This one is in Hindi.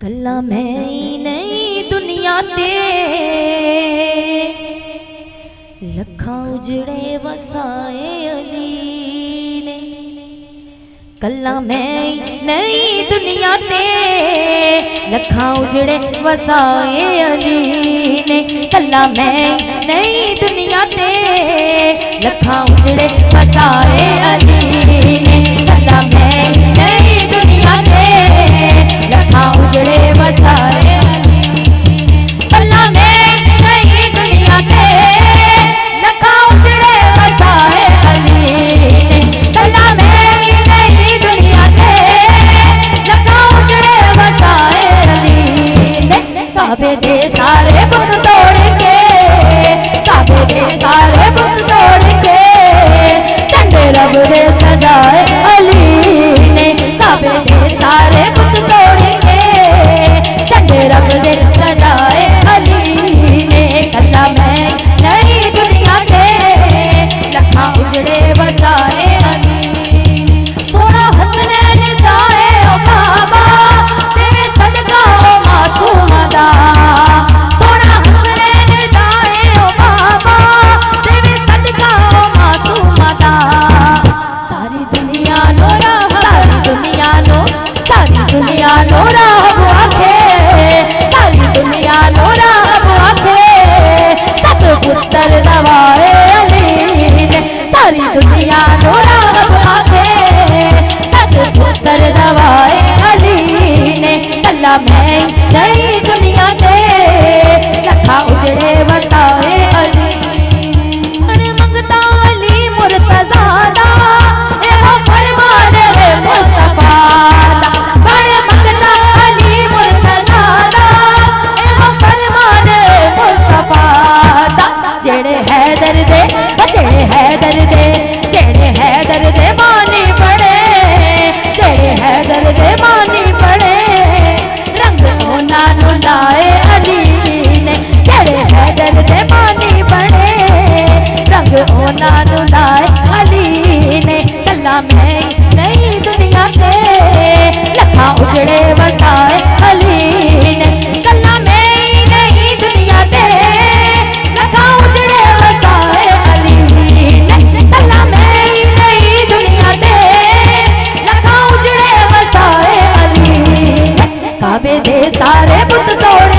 कला मैं नई दुनिया ते लखा उजड़े वसाए अली ने। कला मैं नई दुनिया ते लखा उजड़े वसाए अली ने। कला मैं नई दुनिया ते लखा उजड़े वसाए अली ने। कला मैं नई दुनिया ते लखा उजड़े वसाए। कला मैं नई दुनिया ते लखा उजड़े वसाए अली ने। कला मैं नई दुनिया ते लखा उजड़े वसाए अली ने। काबे दे सारे बुत तोड़ के, काबे दे सारे बुत तोड़ के झंडे रब दे सजाए अली ने। काबे दे सारे बुत तोड़ के झंडे रब दे सजाए अली ने। कला मैं नई दुनिया ते लखा उजड़े वसाए अली। सोना हसनैन दाए ओ बाबा तेरे सदका ओ मासूमा दा। सोना हसनैन दाए ओ बाबा तेरे सदका ओ मासूमा दा। सारी दुनिया नो राह, सारी दुनिया नो, सारी दुनिया नो राह आखे, सारी दुनिया नो राह आखे सत पुत्र नवाए अली ने। सारी दुनिया नो राह आखे सत पुत्र नवाए अली ने। कला मैं नई दुनिया ते लखा उजड़े वसाए अली। मन मंगता अली मुर्तजा दा एहो फरमान है मुस्तफा दा। मन मंगता अली मुर्तजा दा एहो फरमान है मुस्तफा दा। जेड़े हैदर दे, जेड़े हैदर दे, जेड़े हैदर दे मानी पड़े, जेड़े हैदर दे मानी पड़े रंग होना नु लाए अली ने। जेड़े हैदर दे मानी पड़े रंग होना नु लाए अली ने। कला मैं नई दुनिया ते लखा उजड़े वसाए अली ने। कला मैं नई दुनिया ते लखा उजड़े वसाए अली ने। कला मैं नई दुनिया ते लखा उजड़े वसाए अली ने। काबे दे सारे बुत तोड़